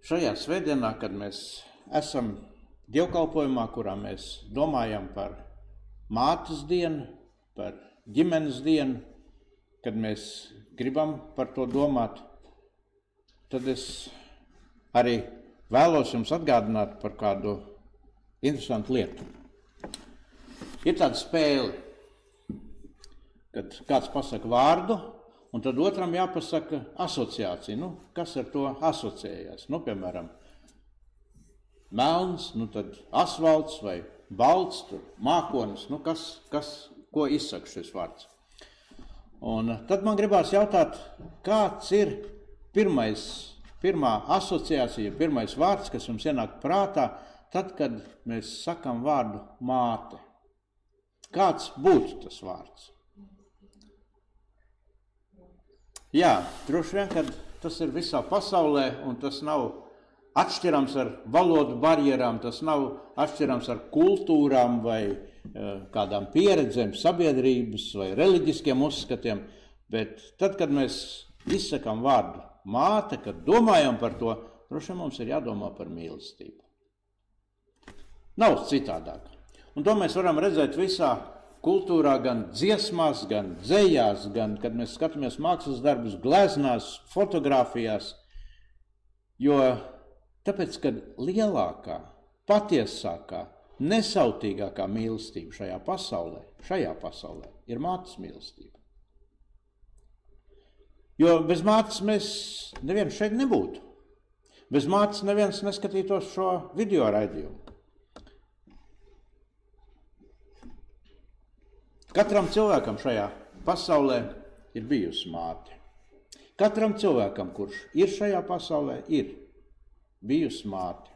šajā svētdienā, kad mēs esam dievkalpojumā, kurā mēs domājam par mātes dienu, par ģimenes dienu, kad mēs gribam par to domāt, tad es arī vēlos jums atgādināt par kādu interesantu lietu. Ir tāda spēle, kad kāds pasaka vārdu, un tad otram jāpasaka asociācija. Kas ar to asociējās? Piemēram, melns, tad asfalts vai balts, mākonis, ko izsaka šis vārds. Un tad man gribās jautāt, kāds ir pirmā asociācija, pirmais vārds, kas jums ienāk prātā, tad, kad mēs sakam vārdu māte. Kāds būtu tas vārds? Jā, droši vien, kad tas ir visā pasaulē, un tas nav atšķirams ar valodu barjerām, tas nav atšķirams ar kultūrām vai kādām pieredzēm, sabiedrības vai reliģiskiem uzskatiem, bet tad, kad mēs izsakam vārdu māte, kad domājam par to, droši vien mums ir jādomā par mīlestību. Nav citādāk. Un to mēs varam redzēt visā kultūrā, gan dziesmās, gan dzejās, gan, kad mēs skatāmies mākslas darbus, gleznās, fotografijās, jo tāpēc, kad lielākā, patiesākā, nesautīgākā mīlestība šajā pasaulē ir mātes mīlestība. Jo bez mātes mēs neviens šeit nebūtu. Bez mātes neviens neskatītos šo video raidījumu. Katram cilvēkam šajā pasaulē ir bijusi māte. Katram cilvēkam, kurš ir šajā pasaulē, ir bijusi māte.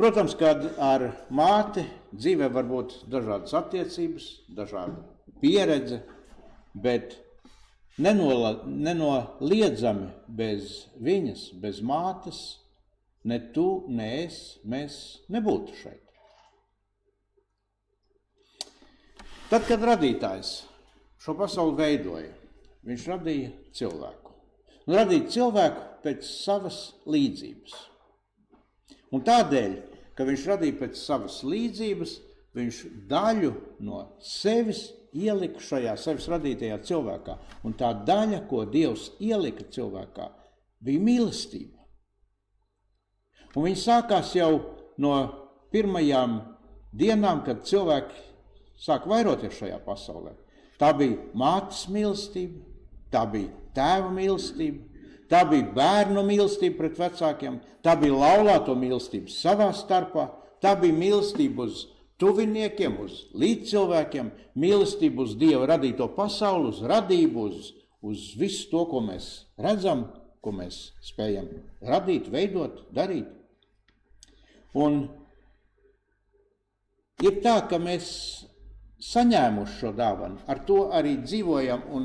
Protams, kad ar māti dzīvē var būt dažādas attiecības, dažāda pieredze, bet nenoliedzami bez viņas, bez mātes, ne tu, ne es, mēs nebūtu šeit. Tad, kad radītājs šo pasauli veidoja, viņš radīja cilvēku. Un radīja cilvēku pēc savas līdzības. Un tādēļ, ka viņš radīja pēc savas līdzības, viņš daļu no sevis ielika šajā sevis radītajā cilvēkā. Un tā daļa, ko Dievs ielika cilvēkā, bija mīlestība. Un viņa sākās jau no pirmajām dienām, kad cilvēki sāk vairoties šajā pasaulē. Tā bija mātes mīlestība, tā bija tēva mīlestība, tā bija bērnu mīlestība pret vecākiem, tā bija laulāto mīlestība savā starpā, tā bija mīlestība uz tuviniekiem, uz līdzcilvēkiem, mīlestība uz Dieva radīto pasauli, uz radību, uz visu to, ko mēs redzam, ko mēs spējam radīt, veidot, darīt. Un ir tā, ka mēs saņēmuši šo dāvanu, ar to arī dzīvojam, un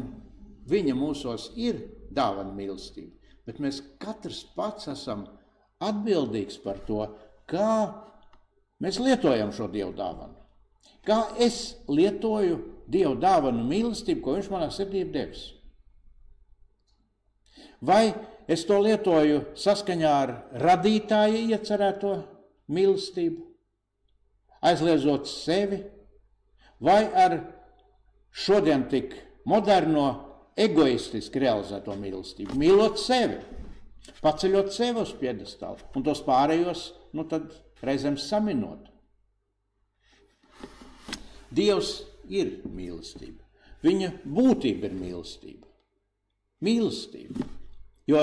viņa mūsos ir dāvana mīlestība. Bet mēs katrs pats esam atbildīgs par to, kā mēs lietojam šo Dievu dāvanu. Kā es lietoju Dievu dāvanu mīlestību, ko viņš manā sirdī ir devis. Vai es to lietoju saskaņā ar radītāja iecerēto mīlestību, aizliedzot sevi, vai ar šodien tik moderno, egoistiski realizēto mīlestību, mīlot sevi, paceļot sevi uz piedestālu, un tos pārējos, tad reizēm saminot. Dievs ir mīlestība. Viņa būtība ir mīlestība. Mīlestība. Jo,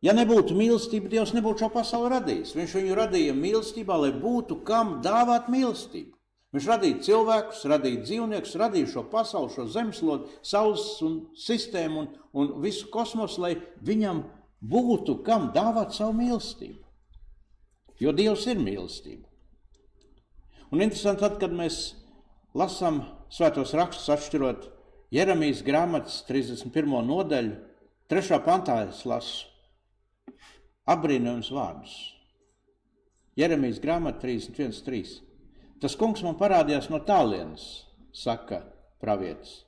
ja nebūtu mīlestība, Dievs nebūtu šo pasauli radījis. Viņš viņu radīja mīlestībā, lai būtu kam dāvāt mīlestību. Viņš radīja cilvēkus, radīja dzīvniekus, radīja šo pasauli, šo zemeslodu, saules un sistēmu un visu kosmosu, lai viņam būtu kam dāvāt savu mīlestību. Jo Dievs ir mīlestība. Un interesanti tad, kad mēs lasām svētos rakstus, atšķirot Jeremijas grāmatas 31. nodaļu, 3. pantā es lasu apbrīnojums vārdus. Jeremijas grāmata 31.3. Tas kungs man parādījās no tālienes, saka pravietis.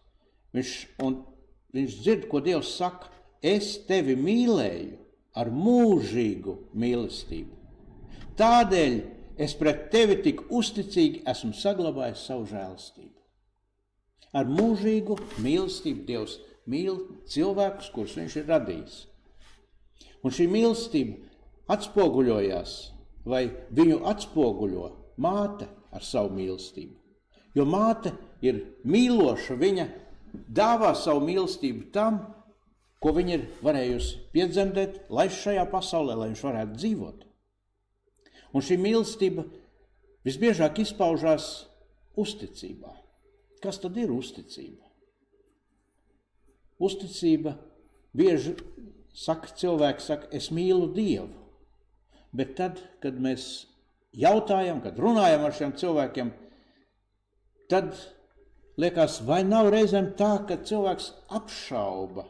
Viņš dzird, ko Dievs saka, es tevi mīlēju ar mūžīgu mīlestību. Tādēļ es pret tevi tik uzticīgi esmu saglabājis savu žēlastību. Ar mūžīgu mīlestību Dievs mīl cilvēkus, kurus viņš ir radījis. Un šī mīlestība atspoguļojās, vai viņu atspoguļo māte ar savu mīlestību. Jo māte ir mīloša, viņa dāvā savu mīlestību tam, ko viņa ir varējusi piedzemdēt, laist šajā pasaulē, lai viņš varētu dzīvot. Un šī mīlestība visbiežāk izpaužās uzticībā. Kas tad ir uzticība? Uzticība bieži cilvēks saka, es mīlu Dievu. Bet tad, kad mēs jautājam, kad runājam ar šiem cilvēkiem, tad liekas, vai nav reizēm tā, ka cilvēks apšauba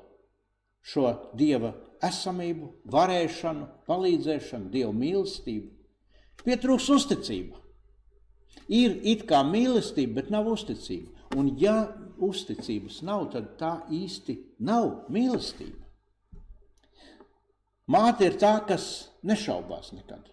šo Dieva esamību, varēšanu, palīdzēšanu, Dieva mīlestību. Pietrūks uzticība. Ir it kā mīlestība, bet nav uzticība. Un ja uzticības nav, tad tā īsti nav mīlestība. Māte ir tā, kas nešaubās nekad.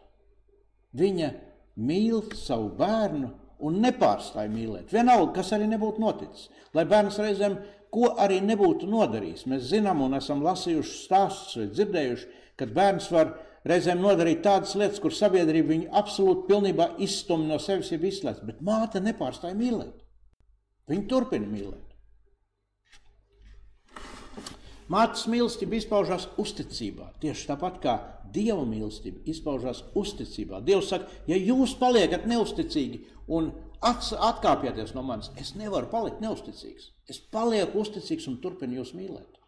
Viņa mīl savu bērnu un nepārstāj mīlēt. Vienalga, kas arī nebūtu noticis. Lai bērns reizēm, ko arī nebūtu nodarījis. Mēs zinām un esam lasījuši stāstus vai dzirdējuši, kad bērns var reizēm nodarīt tādas lietas, kur sabiedrība viņu absolūti pilnībā izstumj no sevis, jeb izslēdz. Bet māte nepārstāj mīlēt. Viņa turpina mīlēt. Mātes mīlestība izpaužās uzticībā. Tieši tāpat kā Dieva mīlestība izpaužās uzticībā. Dievs saka, ja jūs paliekat neusticīgi un atkāpjaties no manis, es nevaru palikt neusticīgs. Es palieku uzticīgs un turpinu jūs mīlēt.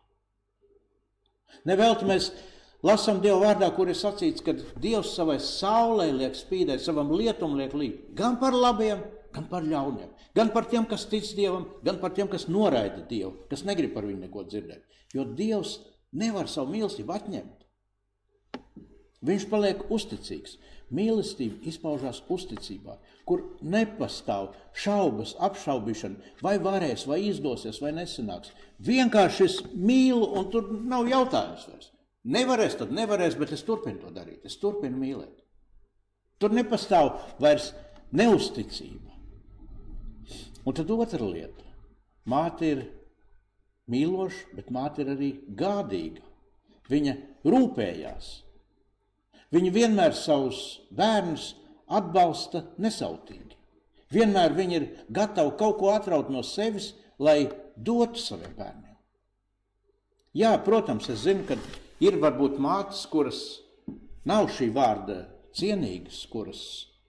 Nevelti mēs lasām Dieva vārdā, kur ir sacīts, ka Dievs savai saulei liek spīdēt, savam lietum liek līt, gan par labiem, gan par ļauniem, gan par tiem, kas tic Dievam, gan par tiem, kas noraida Dievu, kas negrib par viņu neko dzirdēt. Jo Dievs nevar savu mīlestību atņemt. Viņš paliek uzticīgs. Mīlestība izpaužās uzticībā, kur nepastāv šaubas, apšaubīšana, vai varēs, vai izdosies, vai nesanāks. Vienkārši es mīlu, un tur nav jautājums vairs. Nevarēs, tad nevarēs, bet es turpinu to darīt. Es turpinu mīlēt. Tur nepastāv vairs neusticība. Un tad otra lieta. Māte ir mīloša, bet māte ir arī gādīga. Viņa rūpējās. Viņa vienmēr savus bērnus atbalsta nesautīgi. Vienmēr viņa ir gatava kaut ko atraut no sevis, lai dotu saviem bērniem. Jā, protams, es zinu, ka ir varbūt mātes, kuras nav šī vārda cienīgas, kuras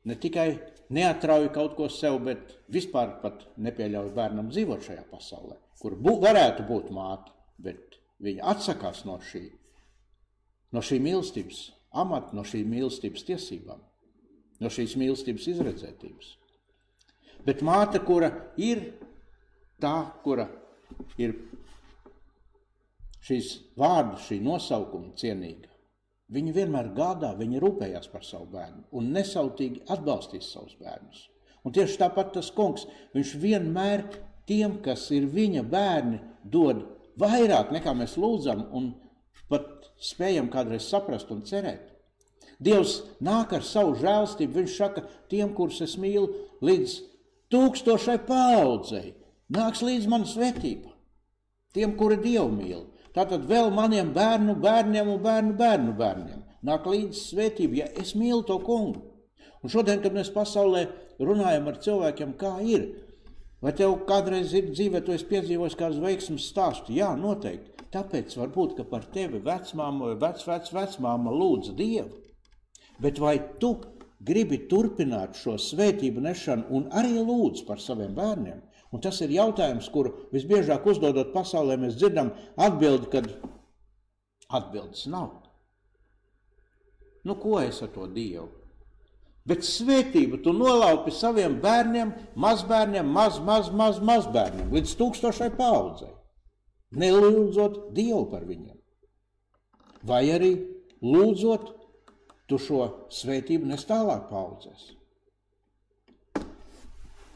ne tikai neatrauj kaut ko sev, bet vispār pat nepieļauj bērnam dzīvot šajā pasaulē, kur varētu būt māte, bet viņa atsakās no šī mīlestības amata, no šī mīlestības tiesībām, no šīs mīlestības izredzētības. Bet māte, kura ir tā, kura ir šīs vārdu, šī nosaukuma cienīga, viņa vienmēr gādā, viņa rūpējās par savu bērnu un nesautīgi atbalstīs savus bērnus. Un tieši tāpat tas kungs, viņš vienmēr tiem, kas ir viņa bērni, dod vairāk nekā mēs lūdzam un pat spējam kādreiz saprast un cerēt. Dievs nāk ar savu žēlstību, viņš saka, tiem, kurus es mīlu, līdz 1000 paaudzei, nāks līdz mana svētība. Tiem, kuri Dievu mīl. Tātad vēl maniem bērnu bērniem un bērnu bērniem nāk līdz svētība, ja es mīlu to kungu. Un šodien, kad mēs pasaulē runājam ar cilvēkiem, kā ir, vai tev kādreiz ir dzīvē, tu esi piedzīvojis kādu veiksmes stāstu? Jā, noteikti. Tāpēc varbūt, ka par tevi vecmāma vai vecmāma lūdz Dievu. Bet vai tu gribi turpināt šo svētību nešanu un arī lūdz par saviem bērniem? Un tas ir jautājums, kuru visbiežāk uzdodot pasaulē, mēs dzirdam atbildi, kad atbildes nav. Nu, ko es ar to Dievu? Bet svētību tu nolaupi saviem bērniem, mazbērniem, mazbērniem, līdz 1000 paaudzei. Nelūdzot Dievu par viņiem. Vai arī lūdzot, tu šo svētību nes tālāk paaudzēs.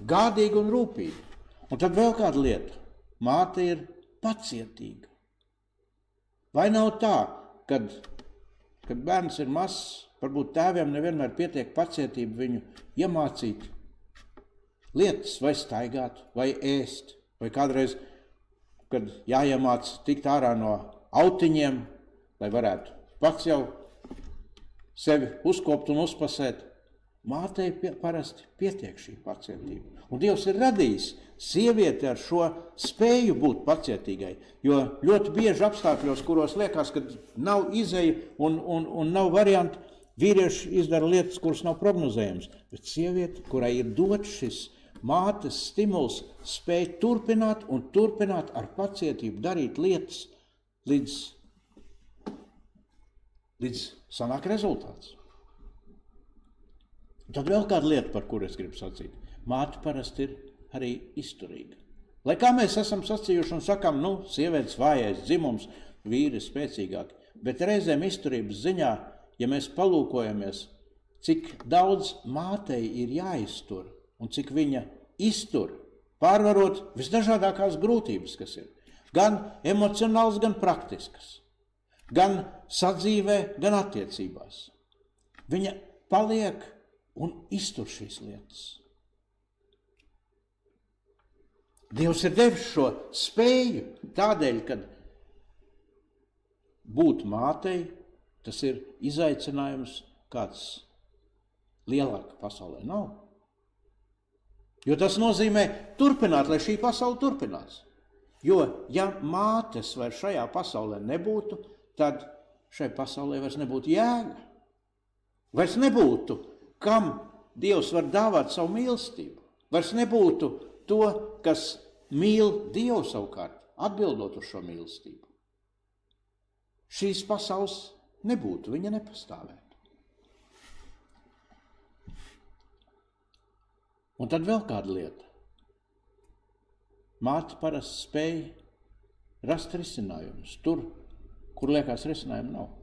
Gādīgi un rūpīgi. Un tad vēl kāda lieta. Māte ir pacietīga. Vai nav tā, kad kad bērns ir mazs, varbūt tēviem nevienmēr pietiek pacietība viņu iemācīt lietas, vai staigāt, vai ēst, vai kādreiz, kad jāiemāc tikt ārā no autiņiem, lai varētu pats jau sevi uzkopt un uzpasēt. Mātei parasti pietiek šī pacietība. Un Dievs ir radījis sievieti ar šo spēju būt pacietīgai, jo ļoti bieži apstākļos, kuros liekas, ka nav izeja un nav varianti, vīrieši izdara lietas, kuras nav prognozējams. Bet sieviete, kurai ir dots šis mātes stimuls, spēj turpināt un turpināt ar pacietību darīt lietas, līdz sanāk rezultāts. Tad vēl kāda lieta, par kuru es gribu sacīt. Māte parasti ir arī izturīga. Lai kā mēs esam sacījuši un sakām, sievietes vājais dzimums, vīri spēcīgāki, bet reizēm izturības ziņā, ja mēs palūkojamies, cik daudz mātei ir jāiztur un cik viņa iztur, pārvarot visdažādākās grūtības, kas ir. Gan emocionāls, gan praktiskas. Gan sadzīvē, gan attiecībās. Viņa paliek un iztur šīs lietas. Dievs ir devis šo spēju tādēļ, kad būt mātei, tas ir izaicinājums, kāds lielāka pasaulē nav. Jo tas nozīmē turpināt, lai šī pasaule turpinās. Jo, ja mātes vairs šajā pasaulē nebūtu, tad šai pasaulē vairs nebūtu jēga. Vairs nebūtu, kam Dievs var dāvāt savu mīlestību. Vairs nebūtu to, kas mīl Dievu savukārt, atbildot uz šo mīlestību. Šīs pasaules nebūtu, viņa nepastāvētu. Un tad vēl kāda lieta. Māte parasti spēja rast risinājumus tur, kur liekas risinājumu nav.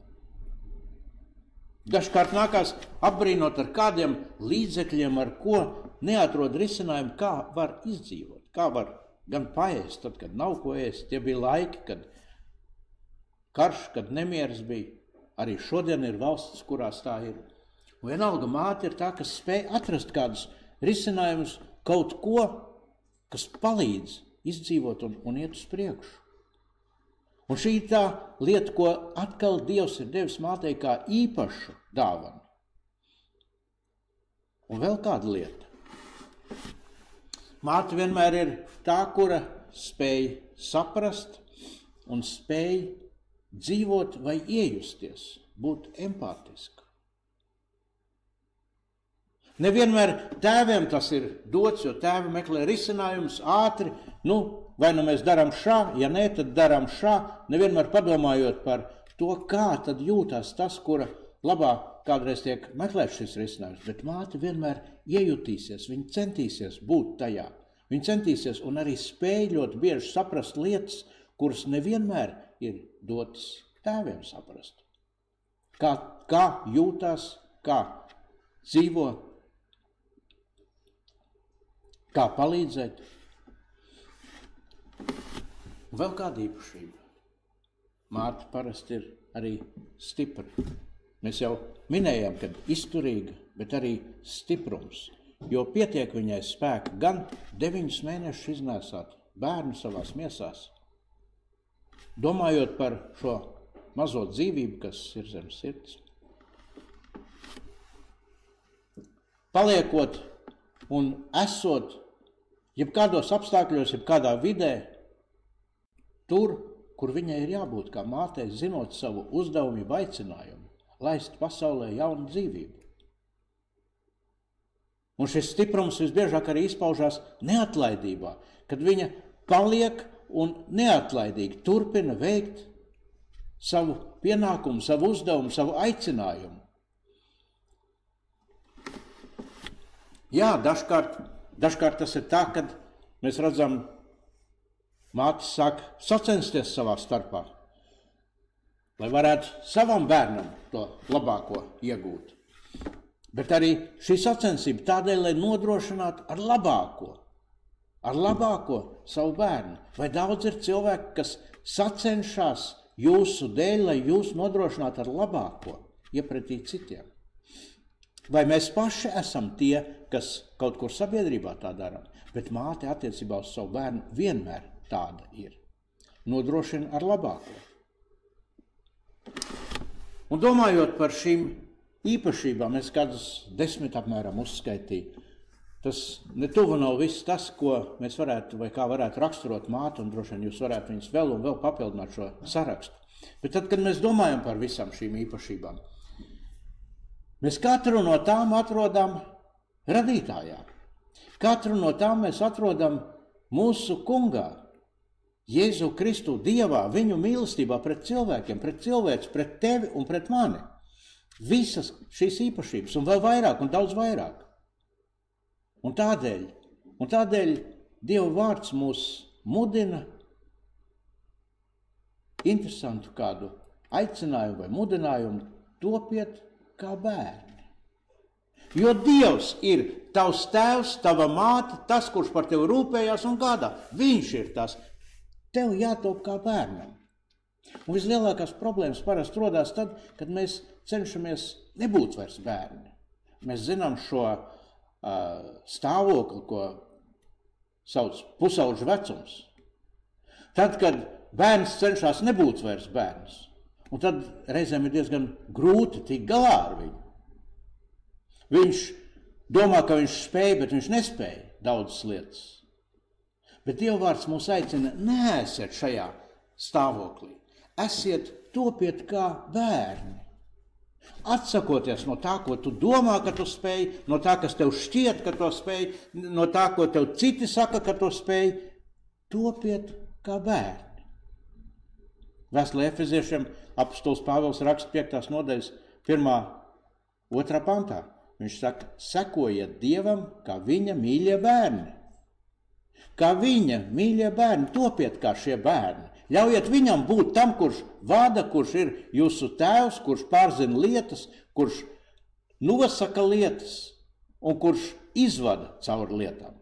Dažkārt nākās apbrīnot ar kādiem līdzekļiem, ar ko neatrod risinājumu, kā var izdzīvot, kā var gan paēst, tad, kad nav ko ēst. Tie bija laiki, kad karš, kad nemieris bija. Arī šodien ir valsts, kurās tā ir. Un vienalga māte ir tā, kas spēj atrast kādus risinājumus, kaut ko, kas palīdz izdzīvot un iet uz priekšu. Un šī ir tā lieta, ko atkal Dievs ir devis mātei kā īpašu dāvanu. Un vēl kāda lieta. Māte vienmēr ir tā, kura spēj saprast un spēj dzīvot vai iejusties, būt empātiska. Nevienmēr tēviem tas ir dots, jo tēvi meklē risinājumus ātri, vai mēs darām šā, ja nē, tad darām šā, nevienmēr padomājot par to, kā tad jūtās tas, kura labā kādreiz tiek meklēts šis risinājums. Bet māte vienmēr iejutīsies, viņa centīsies būt tajā. Viņa centīsies un arī spēj ļoti bieži saprast lietas, kuras nevienmēr ir dotas tēviem saprast. Kā jūtās, kā dzīvo, kā palīdzēt. Un vēl kāda īpašība. Māte parasti ir arī stipra. Mēs jau minējām, ka izturīga, bet arī stiprums. Jo pietiek viņai spēka gan 9 mēnešus iznēsāt bērnu savās miesās, domājot par šo mazo dzīvību, kas ir zem sirds. Paliekot un esot jebkādos apstākļos, jebkādā vidē, tur, kur viņai ir jābūt kā mātei, zinot savu uzdevumu, aicinājumu, laist pasaulē jaunu dzīvību. Un šis stiprums visbiežāk arī izpaužās neatlaidībā, kad viņa paliek un neatlaidīgi turpina veikt savu pienākumu, savu uzdevumu, savu aicinājumu. Jā, dažkārt tas ir tā, kad mēs redzam, mātes sāk sacensties savā starpā, lai varētu savam bērnam to labāko iegūt. Bet arī šī sacensība tādēļ, lai nodrošinātu ar labāko savu bērnu. Vai daudz ir cilvēki, kas sacenšas jūsu dēļ, lai jūs nodrošinātu ar labāko? iepratī citiem? Vai mēs paši esam tie, kas kaut kur sabiedrībā tā darām, bet māte attiecībā uz savu bērnu vienmēr tāda ir. Nodrošina ar labāko. Un domājot par šīm īpašībām, es kādus 10 apmēram uzskaitīju. Tas netuvu nav viss tas, ko mēs varētu vai kā varētu raksturot māti, un droši vien jūs varētu viņus vēl un vēl papildināt šo sarakstu. Bet tad, kad mēs domājam par visām šīm īpašībām, mēs katru no tām atrodam radītājā. Katru no tām mēs atrodam mūsu kungā, Jēzu Kristu Dievā, viņu mīlestībā pret cilvēkiem, pret cilvēci, pret tevi un pret mani. Visas šīs īpašības, un vēl vairāk, un daudz vairāk. Un tādēļ Dieva vārds mūs mudina interesantu kādu aicinājumu vai mudinājumu topiet kā bērni. Jo Dievs ir tavs tēvs, tava māte, tas, kurš par tevi rūpējās un gādā. Viņš ir tas. Tev jātop kā bērnam. Un vislielākās problēmas parasti rodās tad, kad mēs cenšamies nebūt vairs bērni. Mēs zinām šo stāvokli, ko sauc pusauģu vecums. Tad, kad bērns cenšas nebūt vairs bērns, un tad reizēm ir diezgan grūti tikt galā ar viņu. Viņš domā, ka viņš spēja, bet viņš nespēja daudzas lietas. Bet Dieva vārds mūs aicina, neesiet šajā stāvoklī. Esiet, topiet kā bērni. Atsakoties no tā, ko tu domā, ka tu spēj, no tā, kas tev šķiet, ka tu spēj, no tā, ko tev citi saka, ka tu spēj, topiet kā bērni. Vēstulē Efeziešiem apostols Pāvils raksta 5. nodaļas 1.2. pantā. Viņš saka, sekojiet Dievam, kā viņa mīļie bērni. Kā viņa mīļie bērni, topiet kā šie bērni. Ļaujiet viņam būt tam, kurš vada, kurš ir jūsu tēvs, kurš pārzina lietas, kurš nosaka lietas un kurš izvada cauri lietām.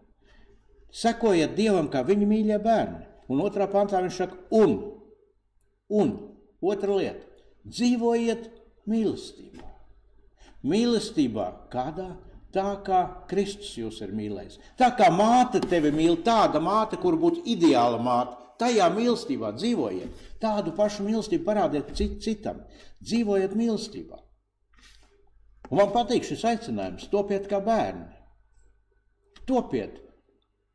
Sekojiet Dievam, kā viņa mīļie bērni. Un 2. pantā viņš saka, un otra lieta, dzīvojiet mīlestībā. Mīlestībā kādā? Tā kā Kristus jūs ir mīlējis. Tā kā māte tevi mīl, tāda māte, kur būtu ideāla māte, tajā mīlestībā dzīvojiet. Tādu pašu mīlestību parādiet citam. Dzīvojiet mīlestībā. Un man patīk šis aicinājums, topiet kā bērni. Topiet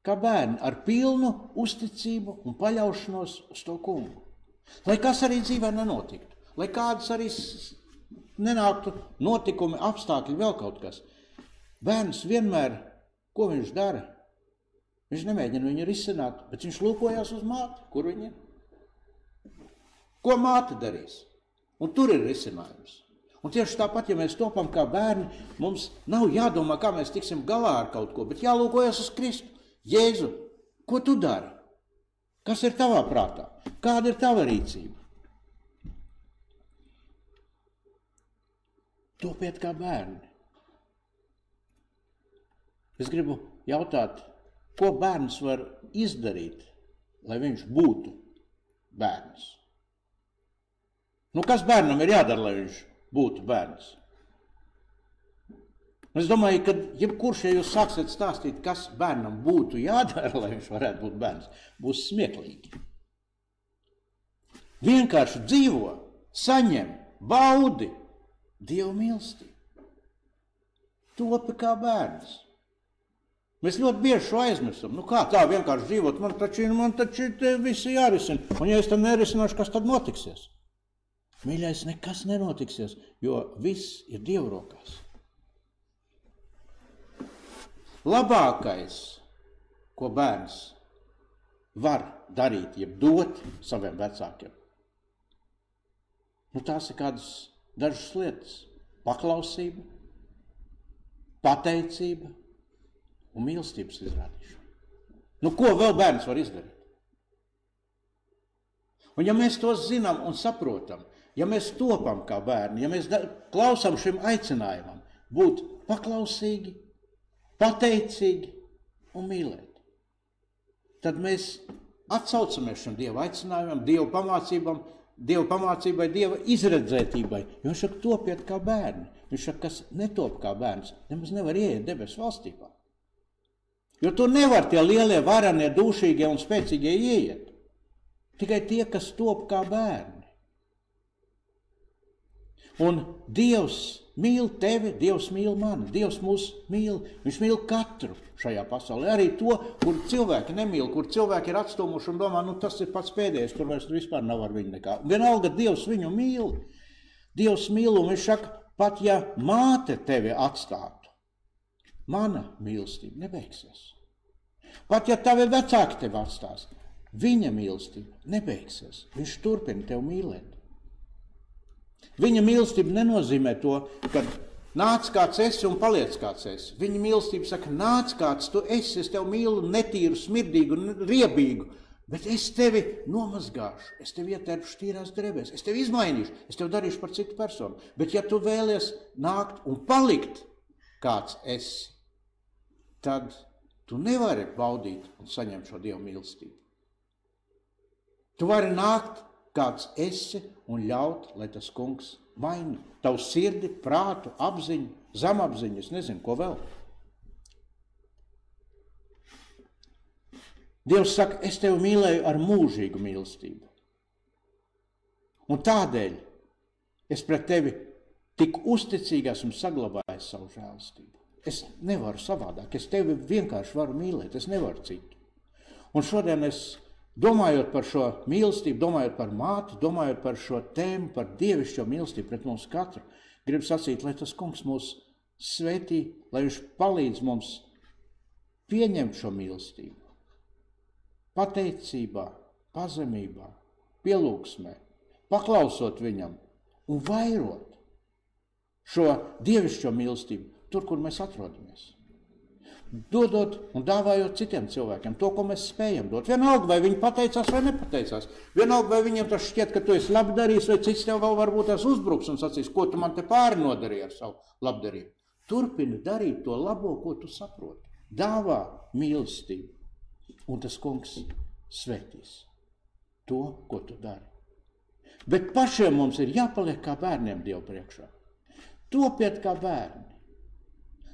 kā bērni ar pilnu uzticību un paļaušanos uz to kungu. Lai kas arī dzīvē nenotiktu, lai kādas arī nenāktu notikumi, apstākļi, vēl kaut kas. Bērns vienmēr, ko viņš dara? Viņš nemēģina viņu risināt, bet viņš lūkojās uz māti, kur viņa ir. Ko māte darīs? Un tur ir risinājums. Un tieši tāpat, ja mēs topam kā bērni, mums nav jādomā, kā mēs tiksim galā ar kaut ko, bet jālūkojas uz Kristu. Jēzu, ko tu dari? Kas ir tavā prātā? Kāda ir tava rīcība? Topiet kā bērni. Es gribu jautāt, ko bērns var izdarīt, lai viņš būtu bērns? Nu, kas bērnam ir jādara, lai viņš būtu bērns? Es domāju, ka jebkurš, ja jūs sāksiet stāstīt, kas bērnam būtu jādara, lai viņš varētu būt bērns, būs smieklīgi. Vienkārši dzīvo, saņem, baudi Dieva mīlestību. Topi kā bērns. Mēs ļoti bieži šo aizmirstam. Nu kā tā vienkārši dzīvot? Man taču te visi jārisina. Un ja es tam nerisināšu, kas tad notiksies? Mīļais, nekas nenotiksies, jo viss ir Dieva rokās. Labākais, ko bērns var darīt, jeb dot saviem vecākiem, nu tās ir kādas dažas lietas. Paklausība, pateicība un mīlestības izrādīšana. Nu, ko vēl bērns var izdarīt? Un ja mēs to zinām un saprotam, ja mēs topam kā bērni, ja mēs klausām šim aicinājumam, būt paklausīgi, pateicīgi un mīlēt, tad mēs atsaucamies šim Dieva aicinājumam, Dieva pamācībām, Dieva pamācībai, Dieva izredzētībai. Jo viņš saka, topiet kā bērni. Viņš saka, kas netop kā bērns, nemaz nevar ieiet debesu valstībā. Jo tur nevar tie lielie, varanie, dūšīgie un spēcīgie ieiet. Tikai tie, kas top kā bērni. Un Dievs mīl tevi, Dievs mīl mani, Dievs mūs mīl. Viņš mīl katru šajā pasaulē. Arī to, kur cilvēki nemīl, kur cilvēki ir atstumuši un domā, nu tas ir pats pēdējais, tur vairs vispār nav ar viņu nekā. Vienalga Dievs viņu mīl. Dievs mīl un viņš saka, pat ja māte tevi atstātu, mana mīlestība nebeigsies. Pat ja tavi vecāki tevi atstās, viņa mīlestība nebeigsies. Viņš turpina tevi mīlēt. Viņa mīlestība nenozīmē to, ka nāc kāds esi un paliec kāds esi. Viņa mīlestība saka, nāc kāds tu esi, es tevi mīlu netīru, smirdīgu, riebīgu, bet es tevi nomazgāšu, es tevi ietērpšu tīrās drēbēs, es tevi izmainīšu, es tevi darīšu par citu personu. Bet ja tu vēlies nākt un palikt kāds esi, tad tu nevari baudīt un saņemt šo Dievu mīlestību. Tu vari nākt kāds esi un ļaut, lai tas kungs maina tavu sirdi, prātu, apziņu, zemapziņu, es nezinu, ko vēl. Dievs saka, es tevi mīlēju ar mūžīgu mīlestību. Un tādēļ es pret tevi tik uzticīgi esmu saglabājis savu žēlastību. Es nevaru savādāk, es tevi vienkārši varu mīlēt, es nevaru citu. Un šodien es domājot par šo mīlestību, domājot par māti, domājot par šo tēmu, par dievišķo mīlestību pret mums katru, gribu sacīt, lai tas kungs mūs svētī, lai viņš palīdz mums pieņemt šo mīlestību. Pateicībā, pazemībā, pielūgsmē, paklausot viņam un vairot šo dievišķo mīlestību tur, kur mēs atrodamies. Dodot un dāvājot citiem cilvēkiem to, ko mēs spējam dot. Vienalga, vai viņi pateicās vai nepateicās. Vienalga, vai viņiem tas šķiet, ka tu esi labdarījis, vai cits tev vēl varbūt tās uzbruks un sacīs, ko tu man te pāri nodarīji ar savu labdarību. Turpini darīt to labo, ko tu saproti. Dāvā mīlestību. Un tas kungs svētīs to, ko tu dari. Bet pašiem mums ir jāpaliek kā bērniem Dievu priekšā. Topiet kā bērni.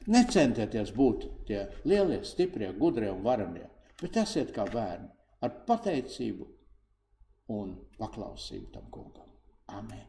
Necentieties būt tie lielie, stiprie, gudrie un varanie, bet esiet kā bērni ar pateicību un paklausību tam kungam. Amen.